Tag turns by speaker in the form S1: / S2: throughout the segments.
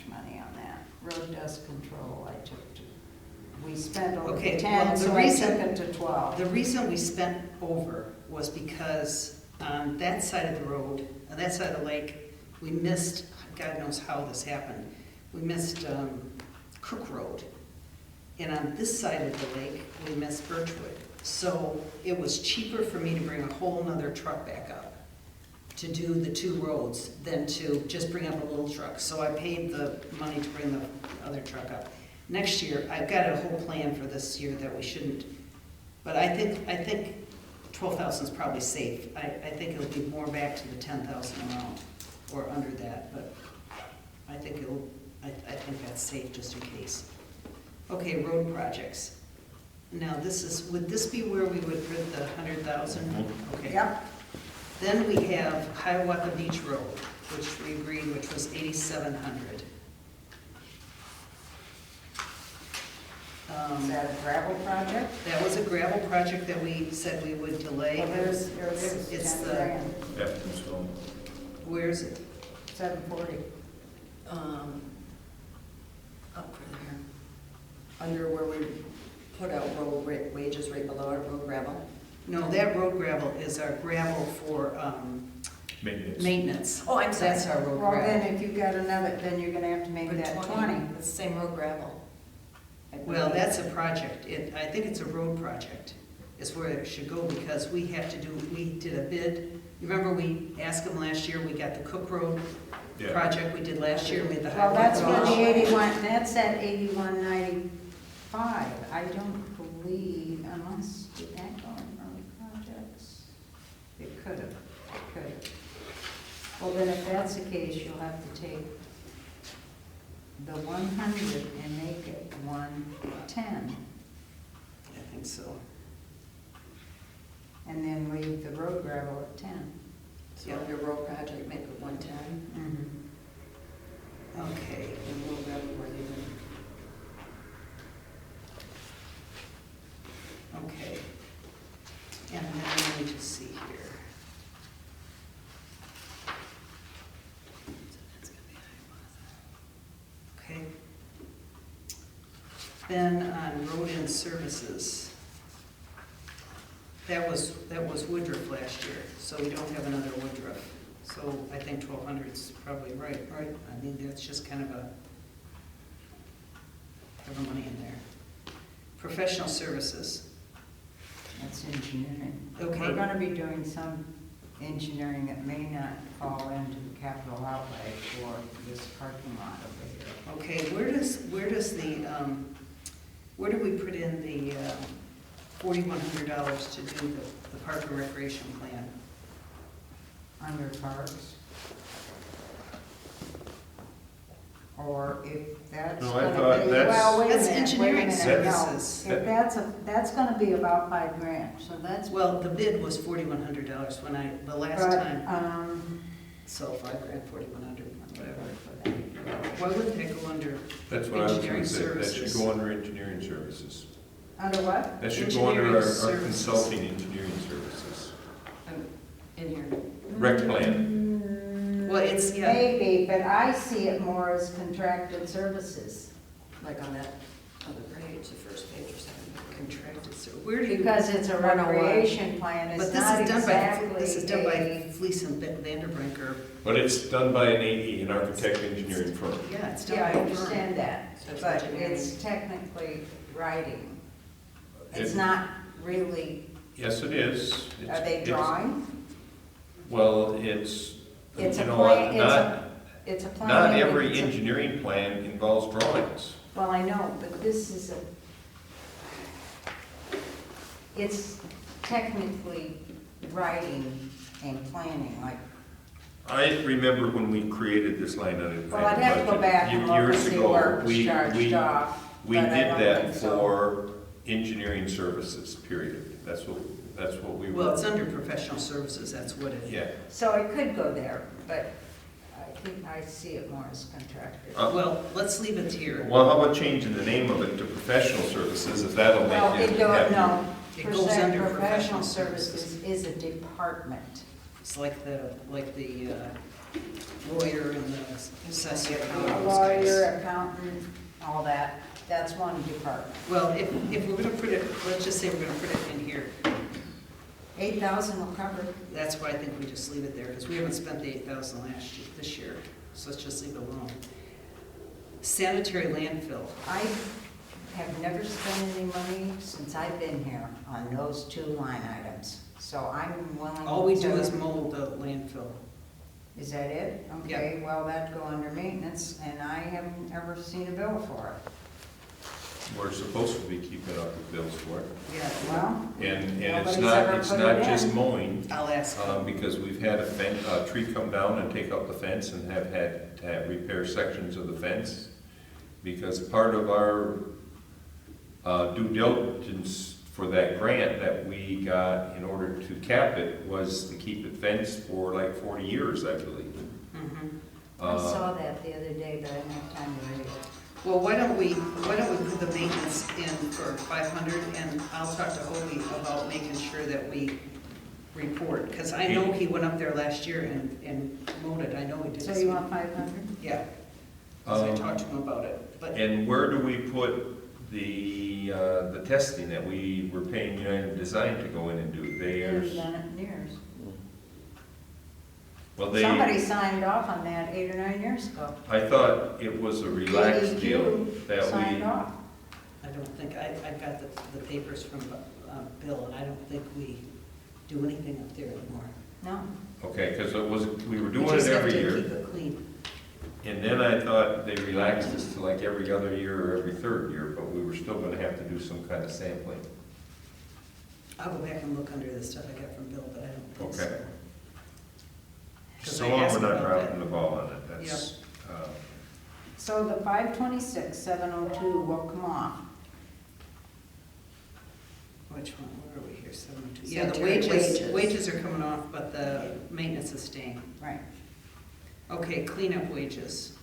S1: much money on that. Road dust control, I took to, we spent over
S2: Okay,
S1: 10,
S2: well, the
S1: so
S2: reason-
S1: I took it to 12.
S2: The reason we spent over was because on that side of the road, on that side of the lake, we missed, God knows how this happened, we missed Crook Road. And on this side of the lake, we missed Birchwood. So it was cheaper for me to bring a whole nother truck back up to do the two roads than to just bring up a little truck. So I paid the money to bring the other truck up. Next year, I've got a whole plan for this year that we shouldn't, but I think 12,000 is probably safe. I think it'll be more back to the 10,000 amount or under that, but I think think that's safe just in case. Okay, road projects. Now would this be where we would put the 100,000? Okay.
S1: Yep.
S2: Then we have Hiawatha Beach Road, which we agreed, which was 8,700.
S1: Is that a gravel project?
S2: That was a gravel project that we said we would delay.
S1: Well, there it is,
S2: It's
S1: 10
S2: the,
S1: grand,
S3: Yeah, so,
S2: where is it?
S1: 740.
S4: Up further here. Under where we put out road wages right below it, road gravel.
S2: No, that road gravel is our gravel for
S3: maintenance.
S2: maintenance.
S4: Oh, I'm sorry.
S2: That's our road
S1: Well,
S2: gravel.
S1: then if you've got another, then you're gonna have to make
S4: For
S1: that 20.
S4: It's the same road gravel.
S2: Well, that's a project. I think it's a road project is where it should go because we did a bid. You remember we asked them last year, we got the Cook Road
S3: Yeah.
S2: project we did last year, we had the
S1: Well,
S2: highway.
S1: that's where the
S2: garage.
S1: 81, that's at 8195. I don't believe, unless, did that go in road projects? It could have. Well, then if that's the case, you'll have to take the 100 and make it 110,
S2: I think so.
S1: and then leave the road gravel at 10.
S4: So under road project, make it 110,
S2: Okay.
S4: and road gravel we're leaving.
S2: Okay. And then let me just see here. Okay. Then on road and services, that was Woodruff last year, so we don't have another Woodruff. So I think 1,200 is probably right? I mean, that's just kind of have money in there. Professional services.
S1: That's engineering.
S2: Okay.
S1: We're gonna be doing some engineering that may not fall into the capital outlay for this parking lot over here.
S2: Okay, where do we put in the $4,100 to do the park and recreation plan?
S1: Under parks. Or if that's
S3: No, I
S1: gonna
S3: thought
S1: be,
S3: that's-
S1: well, wait a
S2: That's
S1: minute,
S2: engineering
S1: wait a minute, no.
S2: services.
S1: If that's gonna be about 5 grand, so that's.
S2: Well, the bid was $4,100 the last
S1: but,
S2: time, so 5 grand, 4,100, whatever. Why wouldn't that go under
S3: That's what I was
S2: engineering
S3: gonna say, that should
S2: services?
S3: go under engineering services.
S1: Under what?
S3: That should go under our
S2: Engineering services.
S3: consulting engineering services.
S4: In here.
S3: Rec plan.
S2: Well, it's, yeah,
S1: Maybe, but I see it more as contracted services.
S4: Like on that other page, the first page or something.
S2: contracted, so where do you?
S1: Because it's a
S4: 101.
S1: recreation plan,
S2: But
S1: it's
S2: this
S1: not
S2: is done
S1: exactly
S2: by, this is done by
S1: a.
S2: Fleece and Vanderbrinker.
S3: But it's done by an AE, an architect engineering firm.
S2: Yeah, it's done
S1: Yeah,
S2: by
S1: I
S2: a firm.
S1: understand that,
S4: So it's
S1: but
S4: engineering.
S1: it's technically writing. It's
S3: It-
S1: not really,
S3: Yes, it is.
S1: are they
S3: It's-
S1: drawing?
S3: Well, it's,
S1: It's a
S3: you know,
S1: plan,
S3: not,
S1: it's a plan.
S3: not
S1: and
S3: every
S1: it's a-
S3: engineering plan involves drawings.
S1: Well, I know, but this is it's technically writing and planning, like,
S3: I remember when we created this line item.
S1: well, I'd have to go back and look and
S3: years
S1: see
S3: ago,
S1: where it was
S3: we-
S1: charged
S3: we-
S1: off.
S3: We
S1: but I
S3: did
S1: don't
S3: that
S1: think so.
S3: for engineering services, period. That's what we were.
S2: Well, it's under professional services, that's what it is.
S3: Yeah.
S1: So it could go there, but I think I see it more as contracted.
S2: Well, let's leave it here.
S3: Well, how about changing the name of it to professional services, if that'll
S1: Well,
S3: make
S1: it
S3: it
S1: go,
S3: happy?
S1: no,
S2: It goes under
S1: professional services is a department.
S2: It's like the lawyer and the assessor.
S1: A
S2: and all those
S1: lawyer,
S2: guys.
S1: accountant, all that, that's one department.
S2: Well, if we're gonna put it, let's just say we're gonna put it in here,
S1: 8,000 will cover it.
S2: that's why I think we just leave it there, because we haven't spent the 8,000 this year, so let's just leave it alone. Sanitary landfill,
S1: I have never spent any money since I've been here on those two line items, so I'm willing to.
S2: all we do is mold the landfill.
S1: Is that it? Okay, well, that'd go under maintenance, and I haven't ever seen a bill for it.
S3: We're supposed to be keeping up with bills for it.
S2: Yeah,
S1: Well,
S3: And it's
S1: Nobody's ever
S3: not
S1: put it
S3: just
S1: in.
S3: mowing,
S2: I'll ask.
S3: because we've had a tree come down and take out the fence and have had to repair sections of the fence. Because part of our due diligence for that grant that we got in order to cap it was to keep it fenced for like 40 years, I believe.
S2: Mhm.
S1: I saw that the other day, but I didn't have time to read it.
S2: Well, why don't we put the maintenance in for 500, and I'll talk to Hobie about making sure that we report, because I know he went up there last year and mowed it, I know he did.
S1: So you want 500?
S2: Yeah, 'cause I talked to him about it, but,
S3: And where do we put the testing that we were paying United Design to go in and do?
S1: They haven't done it in years.
S3: Well,
S1: Somebody signed off on that 8 or 9 years ago.
S3: I thought it was a relaxed deal
S1: ADQ
S3: that
S1: signed
S3: we,
S1: off.
S2: I don't think, I've got the papers from Bill, and I don't think we do anything up there anymore.
S1: No.
S3: okay, because we were
S2: We
S3: doing
S2: just
S3: it
S2: have
S3: every
S2: to
S3: year.
S2: keep it clean.
S3: And then I thought they relaxed us to like every other year or every third year, but we were still gonna have to do some kind of sampling.
S2: I'll go back and look under the stuff I got from Bill, but I don't think so.
S3: Okay.
S2: 'Cause
S3: So
S2: I
S3: long
S2: asked
S3: we're not
S2: about that.
S3: dropping the ball on it, that's,
S1: So the 526, 702 will come off.
S2: Which one, where are we here, 702? Yeah, the
S4: Sanitary
S2: wages are coming off, but the maintenance is staying.
S1: Right.
S2: Okay, cleanup wages,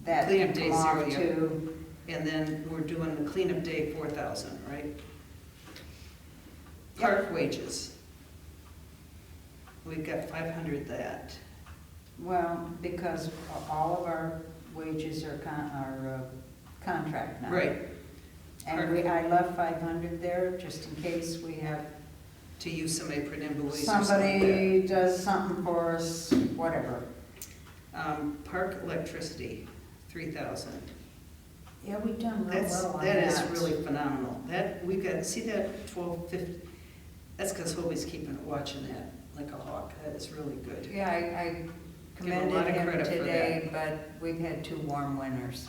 S1: That
S2: Cleanup
S1: can
S2: day
S1: come off
S2: 0, yeah.
S1: to,
S2: and then we're doing the cleanup day 4,000, right?
S1: Yep.
S2: Park wages. We've got 500 that.
S1: well, because all of our wages are contract now.
S2: Right,
S1: And I left 500 there just in case we have,
S2: to use somebody for Nimble or something like that.
S1: somebody does something for us, whatever.
S2: Park electricity, 3,000.
S1: Yeah, we've done real
S2: That's,
S1: well on
S2: that
S1: that.
S2: is really phenomenal. That, we've got, see that 1250, that's because Hobie's keeping, watching that like a hawk. That is really good.
S1: Yeah, I commended
S2: lot of
S1: him
S2: credit for
S1: today, but we've had 2 warm winters.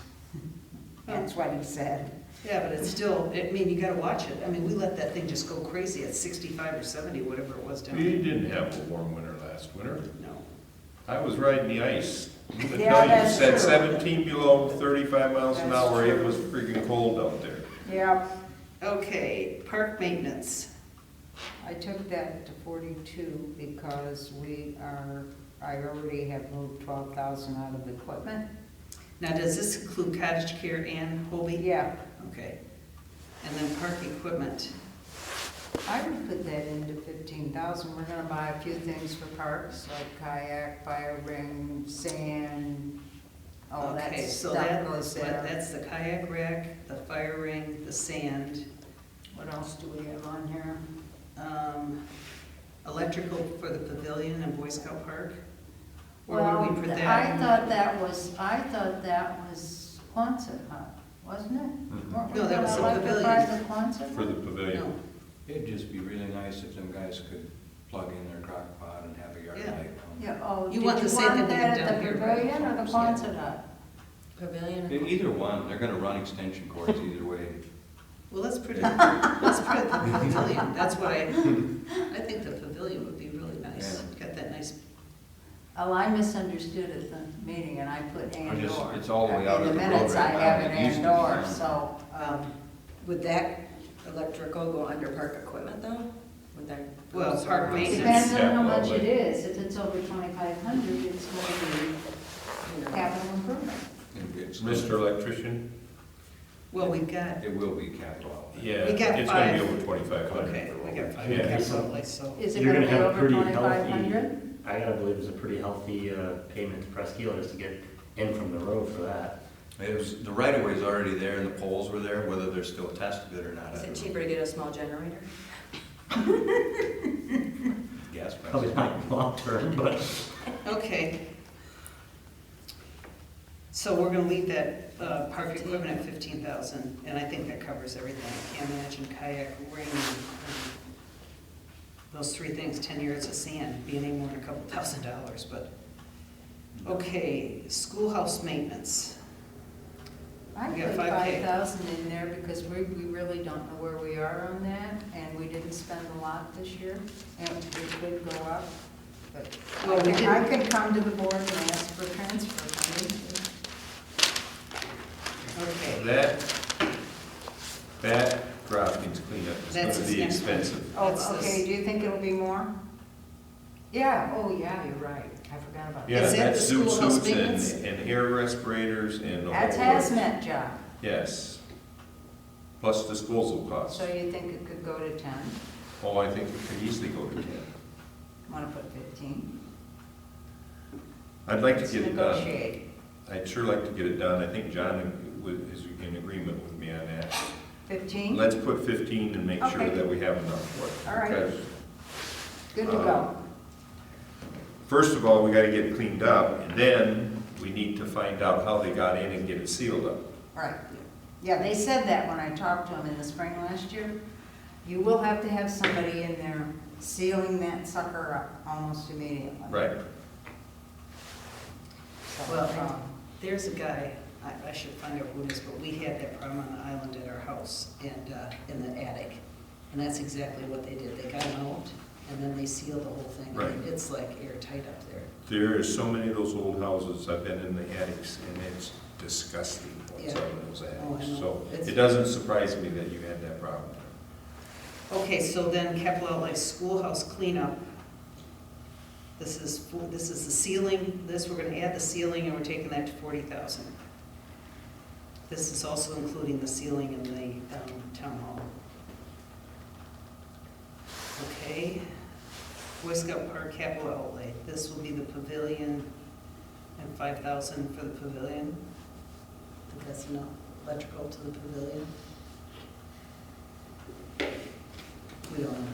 S1: That's what he said.
S2: Yeah, but it's still, I mean, you gotta watch it. I mean, we let that thing just go crazy at 65 or 70, whatever it was down
S3: we
S2: there.
S3: didn't have a warm winter last winter.
S2: No.
S3: I was riding the ice. I'm gonna
S1: Yeah,
S3: tell you, it
S1: that's
S3: said
S1: true.
S3: 17 below, 35 miles an
S1: That's
S3: hour, it
S1: true.
S3: was freaking cold out there.
S1: Yeah,
S2: Okay, park maintenance.
S1: I took that to 42 because I already have moved 12,000 out of equipment.
S2: Now, does this include cottage care and Hobie?
S1: Yeah,
S2: Okay. And then park equipment.
S1: I would put that into 15,000. We're gonna buy a few things for parks, like kayak, fire ring, sand, all that
S2: Okay, so
S1: stuff goes there.
S2: that's the kayak rack, the fire ring, the sand,
S1: What else do we have on here?
S2: electrical for the pavilion and Boy Scout Park? Or
S1: Well,
S2: would we put that?
S1: I thought that was Quonset hut, wasn't it?
S3: Mhm.
S1: Weren't we
S2: No, that was
S1: gonna
S2: the
S1: electrify
S2: pavilion.
S1: the Quonset
S3: For the
S1: hut?
S3: pavilion.
S2: No,
S5: It'd just be really nice if them guys could plug in their crock pot and have a yard
S2: Yeah.
S5: light.
S1: Yeah, oh,
S2: You
S1: did you
S2: want
S1: want
S2: the same thing we
S1: that
S2: have
S1: at
S2: down
S1: the
S2: here, right?
S1: pavilion or the
S5: Yeah.
S1: Quonset hut?
S4: Pavilion.
S5: Either one, they're gonna run extension cords either way.
S2: well, let's put it at the pavilion. That's what I think the pavilion would be really nice. Got that nice,
S1: Oh, I misunderstood at the meeting and I put and
S5: just-
S1: or.
S5: it's all the way out of
S1: In
S5: the
S1: the minutes, I
S5: program.
S1: have it
S5: It used
S1: and
S5: to be
S1: or,
S5: down.
S1: so,
S4: Would that electrical go under park equipment though? Would that?
S2: Well, park maintenance.
S1: depends on how
S3: Yeah,
S1: much
S3: well,
S1: it is. If it's over 2,500, it's going to be capital improvement.
S5: It's
S3: Mr. Electrician?
S2: well, we've got,
S5: It will be capital.
S3: Yeah,
S2: We got
S3: it's gonna be
S2: 5.
S3: over 2,500.
S2: okay, we got
S3: Yeah.
S2: capital outlay, so.
S1: Is it
S6: You're
S1: going to
S6: gonna
S1: be
S6: have
S1: over
S6: pretty healthy-
S1: 2,500?
S6: I gotta believe it's a pretty healthy payment to Presqu'île just to get in from the road for that.
S5: It was, the right of way is already there and the poles were there, whether they're still attached to it or not. I
S4: Is
S5: don't
S4: it
S5: know.
S4: cheaper to get a small generator?
S5: Gas prices.
S6: Probably not long term, but
S2: Okay. So we're gonna leave that park equipment at 15,000, and I think that covers everything. I can't imagine kayak, ring, those three things, 10 yards of sand, being any more than a couple $1,000s, but. Okay, schoolhouse maintenance.
S1: I
S2: We got
S1: put
S2: 5K.
S1: 5,000 in there because we really don't know where we are on that, and we didn't spend a lot this year, and it could go up. But
S2: Well, we
S1: I
S2: didn't-
S1: could come to the board and ask for transfer money.
S2: Okay,
S3: That droppings cleanup is
S2: That's
S3: gonna
S2: his
S3: be
S2: next one.
S3: expensive.
S2: That's
S1: Oh,
S2: this.
S1: okay, do you think it'll be more? Yeah, oh, yeah, you're right, I forgot about
S3: Yeah,
S1: that.
S2: Is that
S3: that's
S2: the
S3: suit
S2: schoolhouse
S3: suits
S2: maintenance?
S3: and air respirators and the
S1: That's
S3: whole works.
S1: hazmat job,
S3: Yes. Plus disposal costs.
S1: so you think it could go to 10?
S3: Oh, I think it could easily go to 10.
S1: Want to put 15?
S3: I'd like to
S1: Let's
S3: get it done.
S1: negotiate.
S3: I'd sure like to get it done. I think John is in agreement with me on that.
S1: 15?
S3: Let's put 15 and make sure
S1: Okay.
S3: that we have enough for it.
S1: All right.
S3: Because,
S1: Good to go.
S3: first of all, we gotta get it cleaned up, and then we need to find out how they got in and get it sealed up.
S1: Right. Yeah, they said that when I talked to them in the spring last year. You will have to have somebody in there sealing that sucker up almost immediately.
S3: Right.
S1: So,
S2: Well, there's a guy, I should find out who it is, but we had that problem on the island at our house and in the attic. And that's exactly what they did. They got it out and then they sealed the whole thing.
S3: Right.
S2: And it's like airtight up there.
S3: There are so many of those old houses, I've been in the attics, and it's disgusting what's
S2: Yeah.
S3: up in those
S2: Oh, I
S3: attics.
S2: know.
S3: So
S2: It's-
S3: it doesn't surprise me that you had that problem.
S2: Okay, so then capital outlay schoolhouse cleanup. This is the ceiling, we're gonna add the ceiling and we're taking that to 40,000. This is also including the ceiling in the town hall. Okay, Boy Scout Park capital outlay. This will be the pavilion and 5,000 for the pavilion. I think that's enough, electrical to the pavilion. We don't know.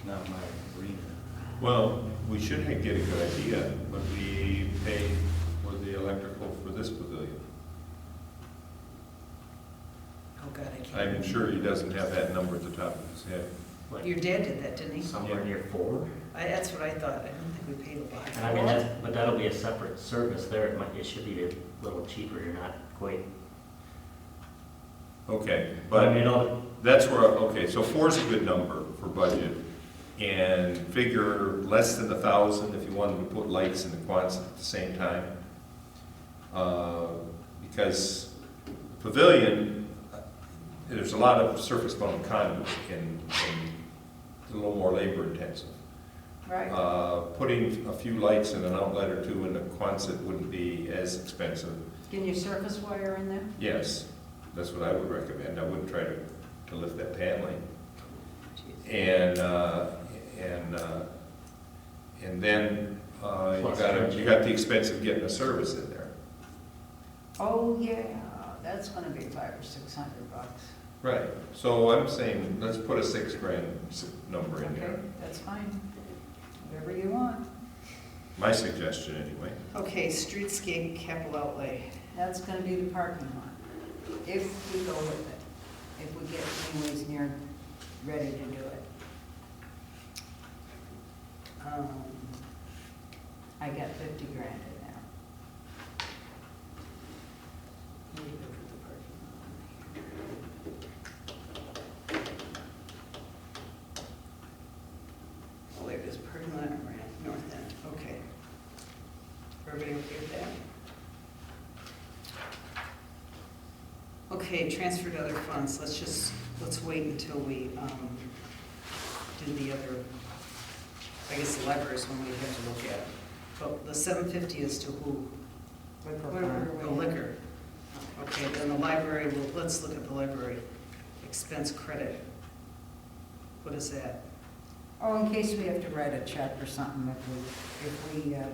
S5: Not my arena.
S3: Well, we should get a good idea when we pay for the electrical for this pavilion.
S2: Oh, God, I can't.
S3: I'm sure he doesn't have that number at the top of his head.
S6: like
S2: Your dad did that, didn't he?
S6: somewhere near 4.
S2: That's what I thought. I don't think we paid a lot.
S6: And I mean, but that'll be a separate service there. It should be a little cheaper. You're not quite.
S3: Okay,
S6: But I
S3: but
S6: mean, all,
S3: that's where, okay, so 4 is a good number for budget. And figure less than 1,000 if you wanted to put lights in the Quonset at the same time. Because pavilion, there's a lot of surface mounted conduit and it's a little more labor intensive.
S1: Right.
S3: Putting a few lights and an outlet or two in the Quonset wouldn't be as expensive.
S1: Can you surface wire in there?
S3: Yes, that's what I would recommend. I wouldn't try to lift that paneling. And then you got the expense of getting a service in there.
S1: Oh, yeah, that's gonna be $500 or $600.
S3: Right, so I'm saying, let's put a $6,000 number in
S1: Okay,
S3: there.
S1: that's fine. Whatever you want.
S3: My suggestion, anyway.
S2: Okay, streetscape capital outlay.
S1: That's gonna be the parking lot, if we go with it. If we get anyways near ready to do it. I got 50 grand in there.
S2: Let me go for the parking lot. Oh, there it is, parking lot around north end, okay. Everybody okay with that? Okay, transfer to other funds, let's wait until we do the other, I guess the library is one we have to look at. But the 750 is to who?
S1: Liquor fund.
S2: The liquor. Okay, then the library, let's look at the library expense credit. What is that?
S1: Oh, in case we have to write a check or something, if we go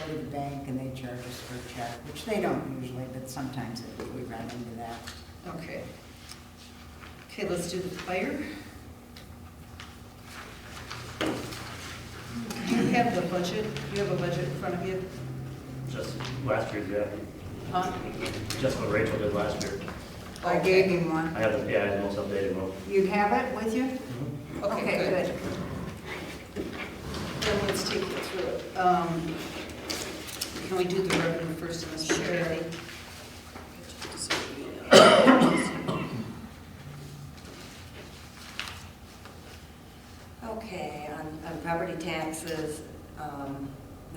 S1: to the bank and they charge us for a check, which they don't usually, but sometimes we run into that.
S2: Okay. Okay, let's do the fire. Do you have the budget? You have a budget in front of you?
S6: Just last year's, yeah.
S2: Huh?
S6: Just what Rachel did last year.
S1: I gave him one.
S6: I have, I have the most updated one.
S1: You have it with you?
S2: Okay, good. Then let's take you through it. Can we do the revenue first in this? Sure.
S4: Okay, on property taxes,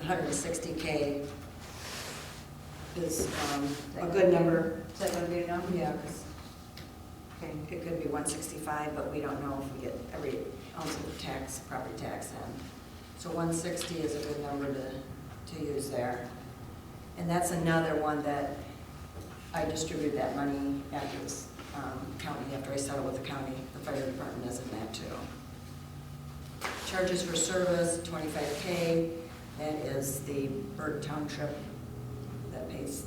S4: 160K is a good number.
S1: Is that gonna be enough?
S4: Yeah, because
S1: Okay.
S4: it could be 165, but we don't know if we get every ounce of tax, property tax in. So 160 is a good number to use there. And that's another one that I distribute that money after this county, after I settle with the county. The fire department is in that too. Charges for service, 25K. That is the Burke Township that pays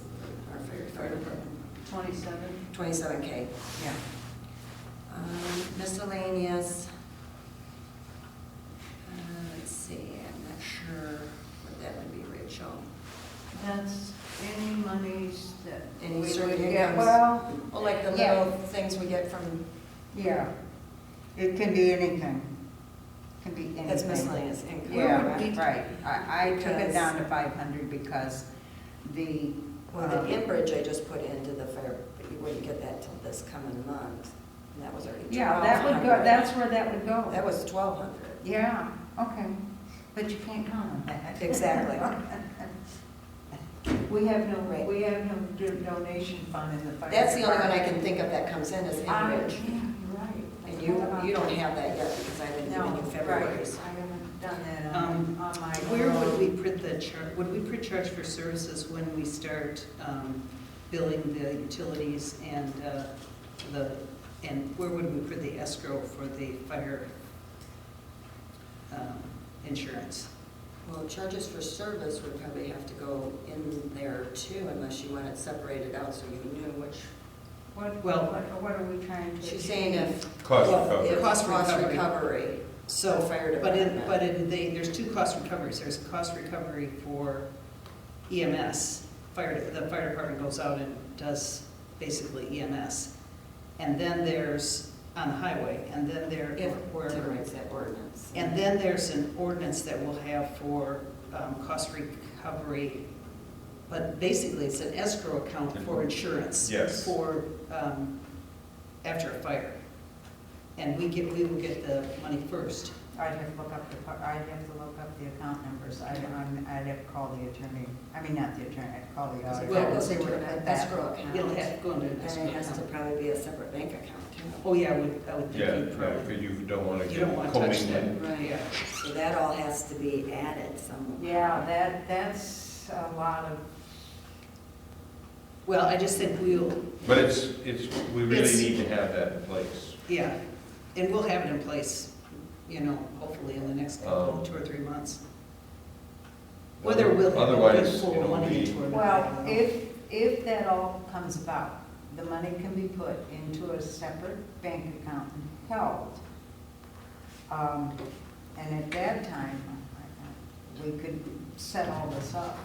S4: our fire department.
S1: 27?
S4: 27K.
S1: Yeah.
S4: Miscellaneous. Let's see, I'm not sure what that would be, Rachel.
S1: That's any monies that
S4: Any
S1: we
S4: certain
S1: would get.
S4: incomes?
S1: Well,
S4: Oh, like the
S1: Yeah.
S4: little things we get from,
S1: yeah. It can be anything. Can be anything.
S4: that's miscellaneous income.
S1: Yeah, right. I took it
S4: Because-
S1: down to 500 because the.
S4: Well, the Enbridge I just put into the fire, but you wouldn't get that till this coming month. And that was already 1,200.
S1: Yeah, that would go, that's where that would go.
S4: That was 1,200.
S1: Yeah, okay. But you can't count on that.
S4: Exactly.
S1: We have no,
S4: Right.
S1: we have no donation fund in the fire.
S4: That's the only one I
S1: department.
S4: can think of that comes in is
S1: Ah,
S4: Enbridge.
S1: yeah, you're right.
S4: And you don't have that yet because I didn't do
S1: No,
S4: it in February.
S1: right. I haven't done that on my.
S2: Where would we print the chart, would we print charge for services when we start billing the utilities and and where would we put the escrow for the fire insurance?
S4: Well, charges for service would probably have to go in there too, unless you want it separated out so you knew which.
S1: What are we trying to?
S4: She's saying if.
S3: Cost
S4: well,
S3: recovery.
S4: if
S2: Cost recovery.
S4: recovery.
S2: So,
S4: Fire
S2: but
S4: department.
S2: there's two cost recoveries. There's a cost recovery for EMS. The fire department goes out and does basically EMS. And then there's on the highway, and then there,
S4: If
S2: wherever.
S4: Tim writes that ordinance.
S2: And then there's an ordinance that we'll have for cost recovery, but basically it's an escrow account for insurance.
S3: Yes.
S2: For, after a fire. And we will get the money first.
S1: I'd have to look up the account numbers. I'd have to call the attorney, I mean, not the attorney, I'd call the auditor.
S4: Well, it goes
S1: See
S4: into
S1: where
S4: an
S1: to put that.
S4: escrow account.
S2: It'll have to go into an
S4: And
S2: escrow
S4: it has to
S2: account.
S4: probably be a separate bank account too.
S2: Oh, yeah, I would think
S3: Yeah,
S2: you'd probably,
S3: because you don't want to
S2: you don't
S3: get
S2: want to touch
S3: commingled.
S2: that.
S4: Right.
S2: Yeah.
S4: So that all has to be added somewhere.
S1: Yeah, that's a lot of,
S2: Well, I just think
S3: But we really
S2: It's-
S3: need to have that in place.
S2: yeah, and we'll have it in place, hopefully in the next couple, 2 or 3 months. Whether we'll have a
S3: Otherwise,
S2: good full money into it. or not, I
S1: well,
S2: don't know.
S1: if that all comes about, the money can be put into a separate bank account and held. And at that time, we could set all this up.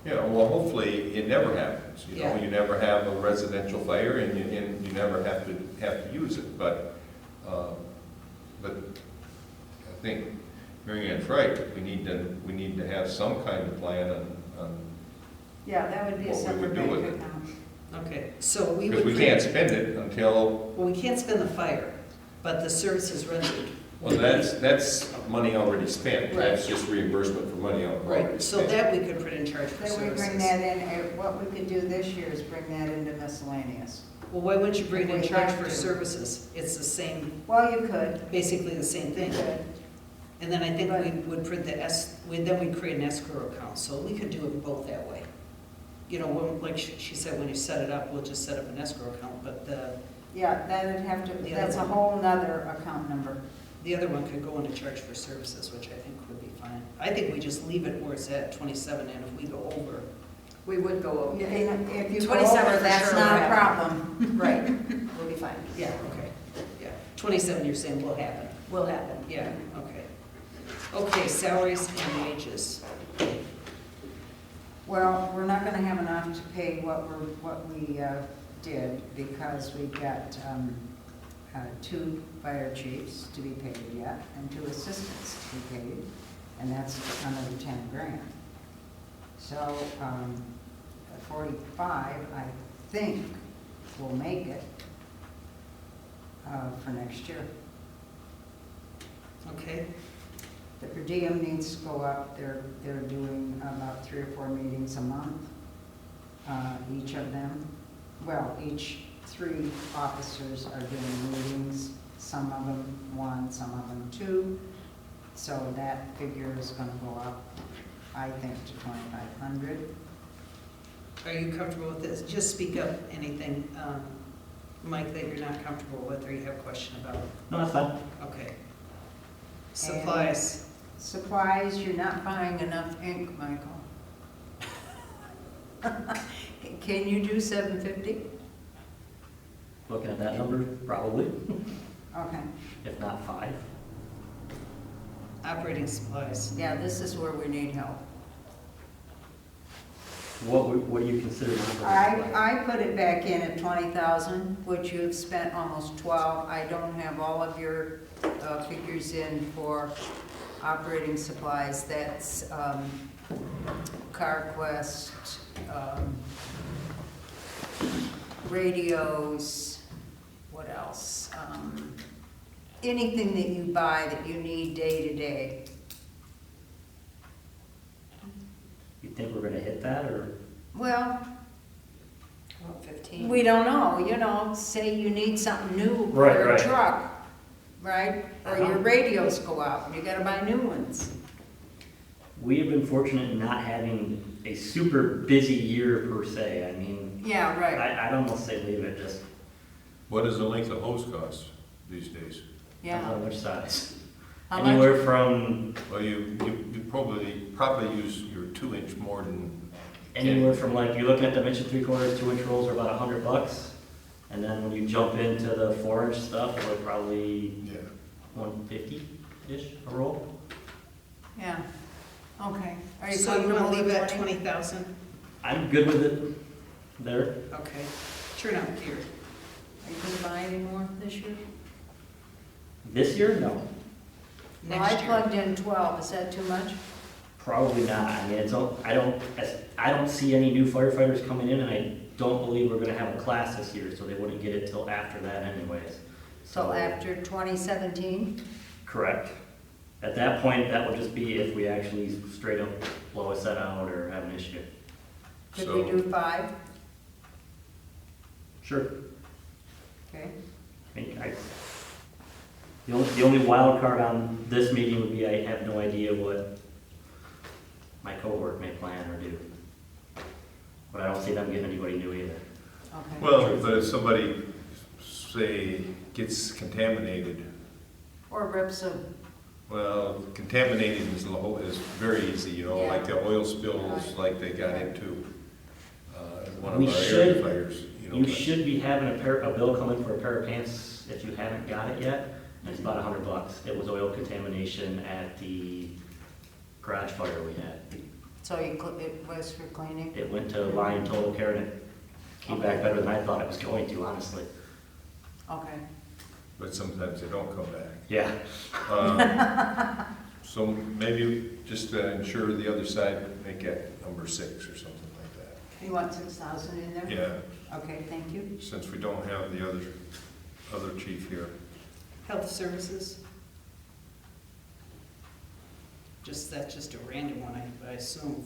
S3: Yeah, well, hopefully it never happens,
S2: Yeah.
S3: you never have a residential fire and you never have to use it, but I think MaryAnne's right, we need to have some kind of plan on,
S1: Yeah, that would be a
S3: What we
S1: separate
S3: would do
S1: bank
S3: with it.
S1: account.
S2: Okay, so we
S3: because
S2: would.
S3: we can't spend it until,
S2: Well, we can't spend the fire, but the services rendered.
S3: well, that's money already spent,
S2: Right.
S3: that's just reimbursement for money already
S2: So
S3: spent.
S2: that we could put in charge for
S1: Then we
S2: services.
S1: bring that in, what we could do this year is bring that into miscellaneous.
S2: Well, why wouldn't you bring it in
S1: We
S2: charge
S1: have
S2: for
S1: to.
S2: services? It's the same,
S1: Well, you could.
S2: basically the same
S1: You
S2: thing.
S1: could.
S2: And then I think
S1: But-
S2: we would print then we'd create an escrow account, so we could do it both that way. Like she said, when you set it up, we'll just set up an escrow account, but
S1: Yeah, that'd have to,
S2: The
S1: that's a
S2: other one.
S1: whole nother account number.
S2: The other one could go into charge for services, which I think would be fine. I think we just leave it where it's at, 27, and if we go over,
S4: We would go over.
S1: And if you go
S4: 27
S1: over,
S4: for
S1: that's
S4: sure
S1: not
S4: will
S1: a
S4: happen.
S1: problem.
S4: Right, we'll be fine.
S2: yeah, okay, yeah. 27, you're saying will happen?
S4: Will happen.
S2: Yeah, okay. Okay, salaries and wages.
S1: Well, we're not gonna have enough to pay what we did, because we've got 2 fire chiefs to be paid yet, and 2 assistants to be paid, and that's another 10 grand. So, 45, I think, will make it for next year.
S2: Okay,
S1: The per diem needs to go up. They're doing about 3 or 4 meetings a month, each of them. Well, each 3 officers are doing meetings, some of them 1, some of them 2. So that figure is gonna go up, I think, to 2,500.
S2: are you comfortable with this? Just speak up anything, Mike, that you're not comfortable with or you have a question about.
S6: No, that's fine.
S2: Okay. Supplies.
S1: Supplies, you're not buying enough ink, Michael. Can you do 750?
S6: Looking at that number, probably,
S1: Okay,
S6: if not 5.
S2: Operating supplies.
S1: yeah, this is where we need help.
S6: What do you consider?
S1: I put it back in at 20,000, which you've spent almost 12. I don't have all of your figures in for operating supplies. That's CarQuest, radios, what else? Anything that you buy that you need day to day.
S6: You think we're gonna hit that, or?
S1: Well,
S2: About 15.
S1: we don't know, say you need something new
S6: Right,
S1: for a
S6: right.
S1: truck, right? Or your radios go out, and you gotta buy new ones.
S6: We have been fortunate in not having a super busy year per se. I mean,
S1: Yeah, right,
S6: I'd almost say leave it just
S3: What does the length of hose cost these days?
S6: depends
S1: yeah.
S6: on which size.
S1: How much?
S6: Anywhere from,
S3: Well, you probably use your 2-inch more than,
S6: like, you're looking at dimension 3/4, 2-inch rolls are about $100. And then when you jump into the 4-inch stuff, we're probably
S3: yeah.
S6: 150-ish a roll.
S1: Yeah, okay. Are you
S2: So you
S1: comfortable
S2: want to leave
S1: with
S2: it at
S1: 20?
S2: 20,000?
S6: I'm good with it there.
S2: Okay. Turnout gear.
S1: Are you gonna buy any more this year?
S6: This year, no.
S1: Well,
S2: Next
S1: I
S2: year.
S1: plugged in 12, is that too much?
S6: Probably not. I mean, I don't see any new firefighters coming in, and I don't believe we're gonna have a class this year, so they wouldn't get it till after that anyways.
S1: So after 2017?
S6: Correct. At that point, that would just be if we actually straight up blow a set out or have an issue.
S1: Could we
S3: So-
S1: do 5?
S6: Sure.
S1: Okay,
S6: I mean, the only wild card on this meeting would be I have no idea what my cohort may plan or do. But I don't see them getting anybody new either.
S1: okay.
S3: Well, but if somebody, say, gets contaminated,
S1: Or rips a,
S3: well, contaminated is very easy, like the oil spills,
S1: Right.
S3: like they got into one of
S6: We
S3: our area
S6: should-
S3: fires,
S6: You should be having a bill come in for a pair of pants if you haven't got it yet, and it's about $100. It was oil contamination at the garage fire we had.
S1: so it was for cleaning?
S6: It went to line total care and it came back better than I thought it was going to, honestly.
S1: Okay,
S3: But sometimes they don't come back.
S6: Yeah.
S3: So maybe just to ensure the other side, make it number 6 or something like
S1: you want 6,000 in there?
S3: that. Yeah,
S1: Okay, thank you.
S3: since we don't have the other chief here.
S2: Health services. That's just a random one, I assume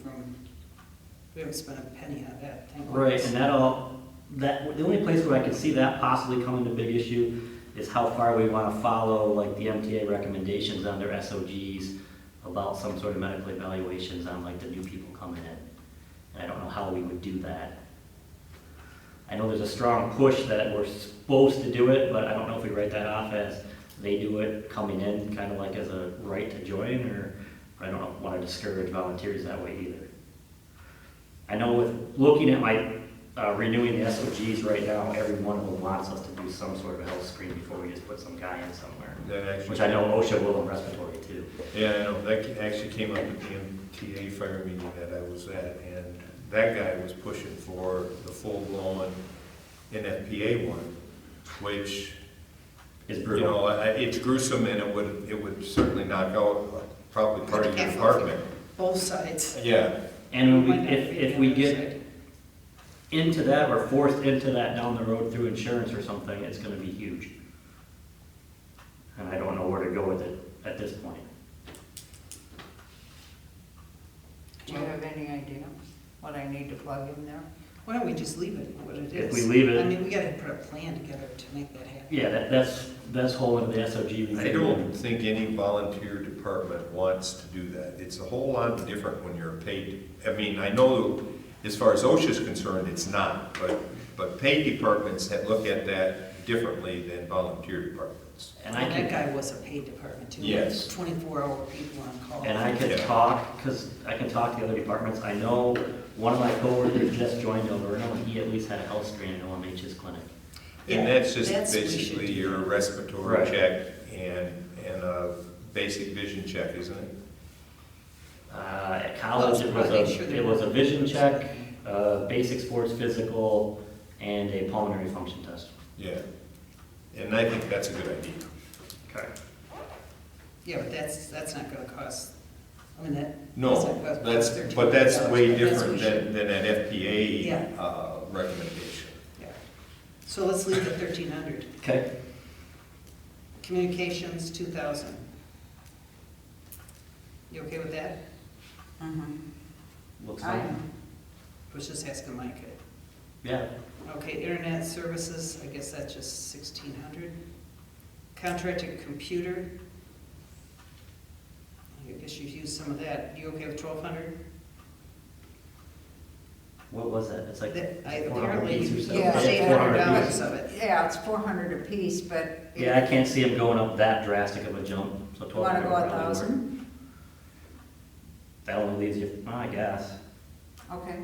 S2: we haven't spent a penny on that, thank
S6: Right,
S2: goodness.
S6: and the only place where I can see that possibly coming to big issue is how far we want to follow, like, the MTA recommendations on their SOGs about some sort of medical evaluations on, like, the new people coming in. And I don't know how we would do that. I know there's a strong push that we're supposed to do it, but I don't know if we write that off as they do it coming in, kind of like as a right to join, or I don't want to discourage volunteers that way either. I know with looking at my renewing the SOGs right now, every one of them wants us to do some sort of health screen before we just put some guy in somewhere.
S3: That actually.
S6: Which I know OSHA will in respiratory too.
S3: Yeah, I know, that actually came up at the MTA fire meeting that I was at, and that guy was pushing for the full-blown NFPA one, which,
S6: Is
S3: you
S6: brutal.
S3: know, it's gruesome, and it would certainly knock out probably part of your department.
S2: Both sides.
S3: Yeah,
S6: And
S2: Might not be
S6: if
S2: the
S6: we
S2: other
S6: get
S2: side.
S6: into that or forced into that down the road through insurance or something, it's gonna be huge. And I don't know where to go with it at this point.
S1: Do you have any idea what I need to plug in there?
S2: Why don't we just leave it what it is?
S6: If we leave it-
S2: I mean, we gotta put a plan together to make that happen.
S6: Yeah, that's whole into the SOG.
S3: I don't think any volunteer department wants to do that. It's a whole lot different when you're paid. I mean, I know as far as OSHA is concerned, it's not, but paid departments that look at that differently than volunteer departments.
S6: And I
S2: And that
S6: can,
S2: guy was a paid department too.
S3: Yes.
S2: 24-hour people on call.
S6: and I can
S3: Yeah.
S6: talk, because I can talk to the other departments. I know one of my coworkers just joined Alverno, and he at least had a health screen in OMH's clinic.
S3: And
S2: Yeah,
S3: that's just
S2: we should
S3: basically
S2: do
S3: your
S2: that.
S3: respiratory
S6: Right.
S3: check and a basic vision check, isn't it?
S6: At college,
S2: Well, make sure
S6: it
S2: they're
S6: was a
S2: not-
S6: vision check, basic sports physical, and a pulmonary function test.
S3: Yeah. And I think that's a good idea.
S6: Okay.
S2: Yeah, but that's not gonna cost, I mean, that.
S3: No,
S2: not gonna cost
S3: that's,
S2: $13,
S3: but that's way
S2: but that's
S3: different
S2: what we should-
S3: than an FPA
S2: Yeah.
S3: recommendation.
S2: Yeah. So let's leave the 1,300.
S6: Okay.
S2: Communications, 2,000. You okay with that?
S1: Mm-hmm.
S6: Looks
S1: I
S6: like,
S1: am.
S2: I was just asking Mike.
S6: yeah.
S2: Okay, internet services, I guess that's just 1,600. Contracted computer. I guess you've used some of that. You okay with 1,200?
S6: What was that? It's like
S2: That-
S6: 400
S2: apparently
S6: piece or
S2: you
S6: something.
S1: Yeah,
S2: saved $400 of it.
S1: Yeah, it's 400 apiece, but.
S6: Yeah, I can't see them going up that drastic of a jump, so
S1: You wanna
S6: 1,200
S1: go
S6: would probably work.
S1: 1,000?
S6: That only leaves you, I guess.
S1: Okay.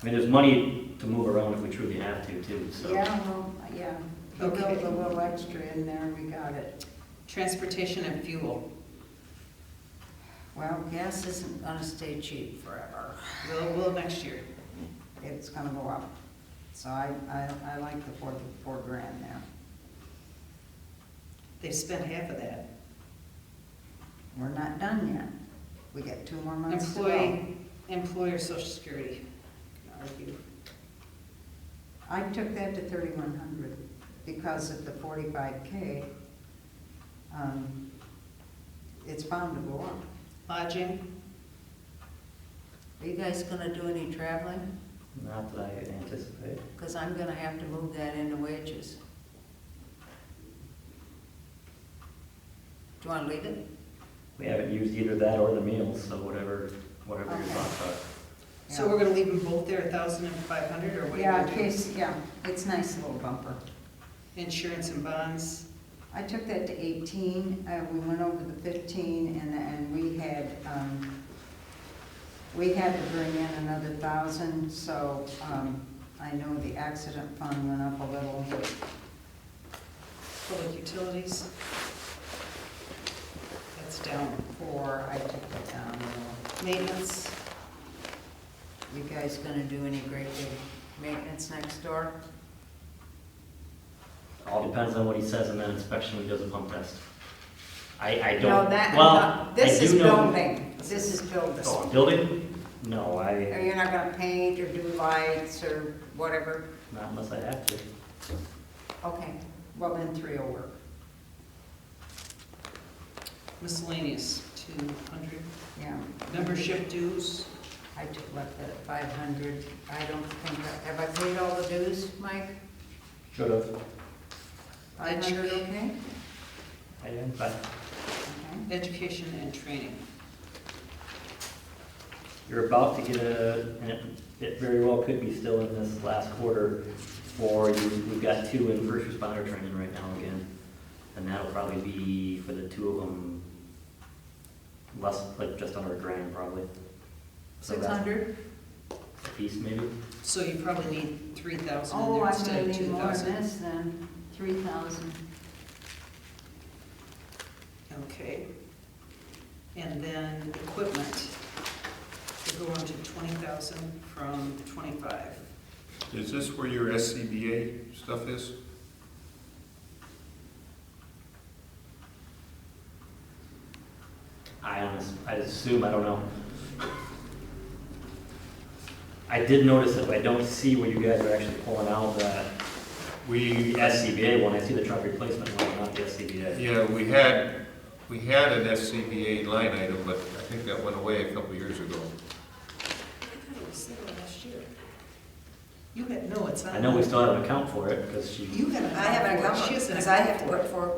S6: I mean, there's money to move around if we truly have to, too, so.
S1: Yeah, well, yeah. You
S2: Okay.
S1: build a little extra in there, we got it.
S2: Transportation and fuel.
S1: Well, gas isn't gonna stay cheap forever.
S2: Will next year.
S1: It's gonna go up. So I like the four grand there.
S2: They've spent half of that.
S1: We're not done yet. We got 2 more months to go.
S2: Employer social security. Can argue.
S1: I took that to 3,100 because of the 45K. It's bound to go up.
S2: Lodging,
S1: Are you guys gonna do any traveling?
S6: Not that I anticipate.
S1: Because I'm gonna have to move that into wages. Do you wanna leave it?
S6: We haven't used either that or the meals, so whatever your
S1: Okay.
S6: thoughts are.
S2: so we're gonna leave them both there, 1,500, or what? are you
S1: Yeah, in
S2: gonna do?
S1: case, yeah, it's nice little bumper.
S2: Insurance and bonds,
S1: I took that to 18, we went over the 15, and we had to bring in another 1,000, so, I know the accident fund went up a little.
S2: public utilities. That's down.
S1: 4, I took that down a little.
S2: Maintenance,
S1: You guys gonna do any great big maintenance next door?
S6: All depends on what he says in that inspection when he does a pump test. I
S1: No,
S6: don't,
S1: that,
S6: well,
S1: no, this
S6: I
S1: is
S6: do know.
S1: building, this is building.
S6: Oh, building? No,
S1: Are you not gonna paint or do lights or whatever?
S6: not unless I have to.
S1: Okay, well then 3 will work.
S2: miscellaneous, 200.
S1: Yeah.
S2: Membership dues,
S1: I took left that at 500. I don't think, have I paid all the dues, Mike?
S6: Should have.
S1: 500, okay?
S6: I am, but
S1: Okay.
S2: education and training.
S6: you're about to get and it very well could be still in this last quarter, for you, we've got 2 in first responder training right now again. And that'll probably be, for the two of them, less, like just under $1,000 probably. So that's
S1: 600?
S6: a piece maybe?
S2: So you probably need 3,000 in
S1: Oh,
S2: there
S1: I'm
S2: instead
S1: gonna
S2: of
S1: need more than
S2: 2,000.
S1: this then, 3,000.
S2: Okay. And then equipment, we're going to 20,000 from 25.
S3: Is this where your SCBA stuff is?
S6: I assume, I don't know. I did notice that, but I don't see where you guys are actually pulling out the
S3: We,
S6: SCBA one. I see the truck replacement one, not the SCBA.
S3: yeah, we had an SCBA line item, but I think that went away a couple years ago.
S2: I thought it was there last year. You had, no, it's not.
S6: I know we still have an account for it, because she,
S2: You have an
S4: I have an
S2: account for it.
S4: account,
S2: She has an
S4: because I have to
S2: account
S4: put
S2: for it.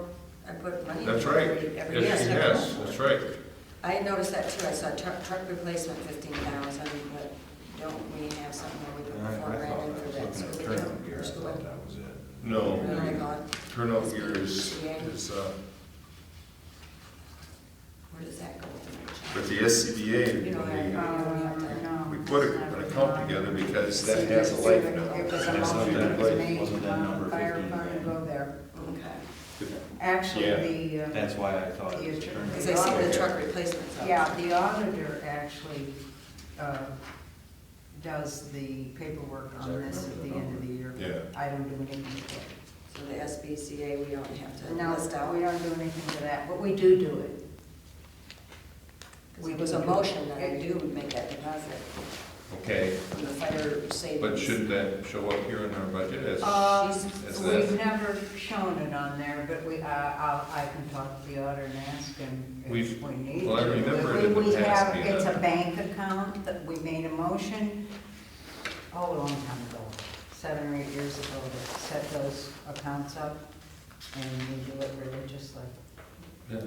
S4: I put money.
S3: That's
S4: in
S3: right.
S4: every year.
S3: Yes, she
S4: I have an
S3: has,
S4: account for
S3: that's
S4: it.
S3: right.
S4: I had noticed that too, I saw truck replacement 15,000, but don't we have something where we
S5: I
S4: put
S5: thought I
S4: $4,000 in for that?
S5: was looking at
S4: school
S5: turnout gear, I
S4: school?
S5: thought that was it.
S3: No,
S4: What do they call it?
S3: turnout gear is,
S4: Where does that go?
S3: but the SCBA,
S4: You know,
S3: when
S1: No,
S3: we put
S1: that's not
S3: an
S1: what
S3: account
S1: mine-
S3: together because that has a life now.
S1: It was a
S3: It has a
S1: motion that
S3: life.
S1: was made,
S5: Wasn't that number
S1: fire
S5: 15
S1: department
S5: grand?
S1: go there.
S4: Okay.
S1: Actually, the,
S5: That's why I thought
S1: The
S5: it was
S1: attorney-
S5: turnout.
S4: Because I see the truck replacements up.
S1: yeah, the auditor actually does the paperwork on this at the end of the year.
S3: Yeah.
S1: I don't do anything to it.
S4: So the SBCA, we don't have to
S1: No,
S4: list out.
S1: we don't do anything to that, but we do it.
S4: Because it was a motion that I do make that deposit
S3: Okay,
S4: from the fire savings.
S3: but should that show up here in our budget as
S1: We've
S3: that?
S1: never shown it on there, but I can talk to the auditor and ask him if
S3: We've-
S1: we need to.
S3: well, I remember it in the
S1: We
S3: past
S1: have,
S3: being
S1: it's
S3: on
S1: a bank account that we made a motion, a long time ago, 7 or 8 years ago, to set those accounts up, and we do it religiously.
S3: Yeah.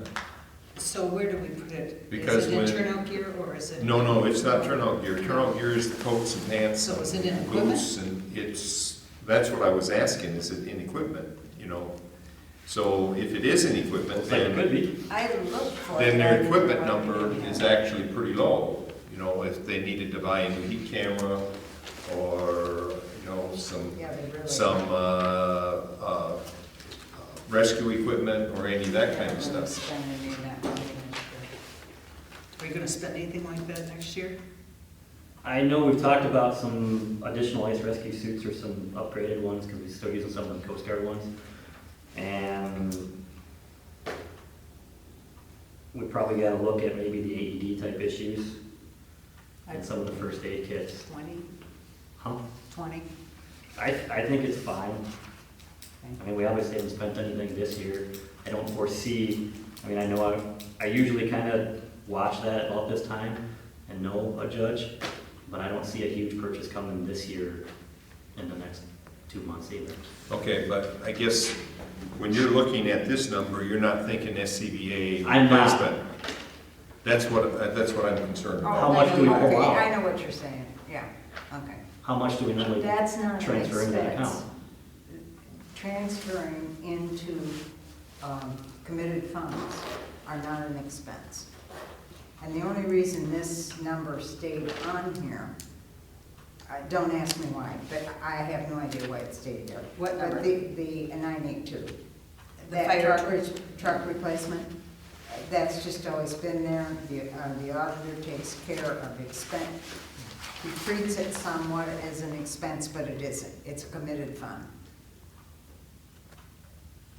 S2: So where do we put it?
S3: Because
S2: Is it in
S3: when-
S2: turnout gear or is it?
S3: No, it's not turnout gear. Turnout gear is the coats and pants.
S2: So is it in
S3: and
S2: equipment?
S3: boots, and that's what I was asking, is it in equipment, you know? So if it is in equipment,
S6: looks like it could
S3: then,
S6: be.
S4: I looked for it.
S3: then their
S4: but
S3: equipment
S4: I
S3: number
S4: didn't
S3: is
S4: have it.
S3: actually pretty low. You know, if they needed to buy a new heat camera, or, you know, some
S1: Yeah, they really.
S3: rescue equipment, or any of that kind of
S1: We're not
S3: stuff.
S1: spending any of that money this
S2: Are you gonna spend anything like that next year?
S6: I know we've talked about some additional ice rescue suits or some upgraded ones, because we're still using some of the Coast Guard ones. And we probably gotta look at maybe the AED type issues and some of the first aid kits.
S1: year. 20,
S6: Huh?
S1: 20?
S6: I think it's fine. I mean, we obviously haven't spent anything this year. I don't foresee, I mean, I know I usually kind of watch that about this time and know a judge, but I don't see a huge purchase coming this year in the next 2 months either.
S3: Okay, but I guess when you're looking at this number, you're not thinking SCBA
S6: I'm not.
S3: replacement. That's what I'm concerned
S1: Oh,
S3: about.
S6: How much do we pull
S1: okay,
S6: out?
S1: I know what you're saying, yeah, okay.
S6: How much do we normally
S1: That's not an
S6: transfer into the
S1: expense.
S6: account?
S1: Transferring into committed funds are not an expense. And the only reason this number stayed on here, don't ask me why, but I have no idea why it stayed there.
S4: What number?
S1: The 982.
S4: The
S1: That
S4: fire-
S1: truck replacement, that's just always been there. The auditor takes care of expense. He treats it somewhat as an expense, but it isn't. It's a committed fund.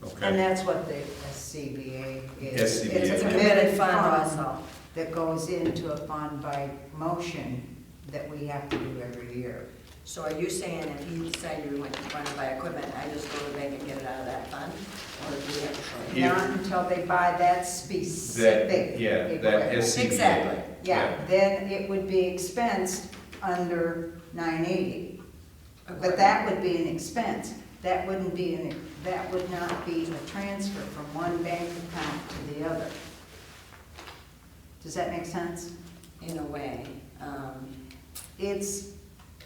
S1: And
S3: Okay,
S1: that's what the SCBA is.
S3: SCBA.
S1: It's
S4: a committed fund
S1: fund
S4: also.
S1: that goes into a fund by motion that we have to do every year.
S4: So are you saying if you decide you want to buy equipment, I just go to the bank and get it out of that fund? Or do we have to show you?
S3: Yeah.
S1: Not until they buy that specific
S3: yeah, that
S1: equipment.
S3: SCBA.
S4: Exactly.
S1: Yeah, then it would be expensed under 980. But that would be an expense. That wouldn't be, that would not be a transfer from one bank account to the other. Does that make sense?
S4: In a way.
S1: It's,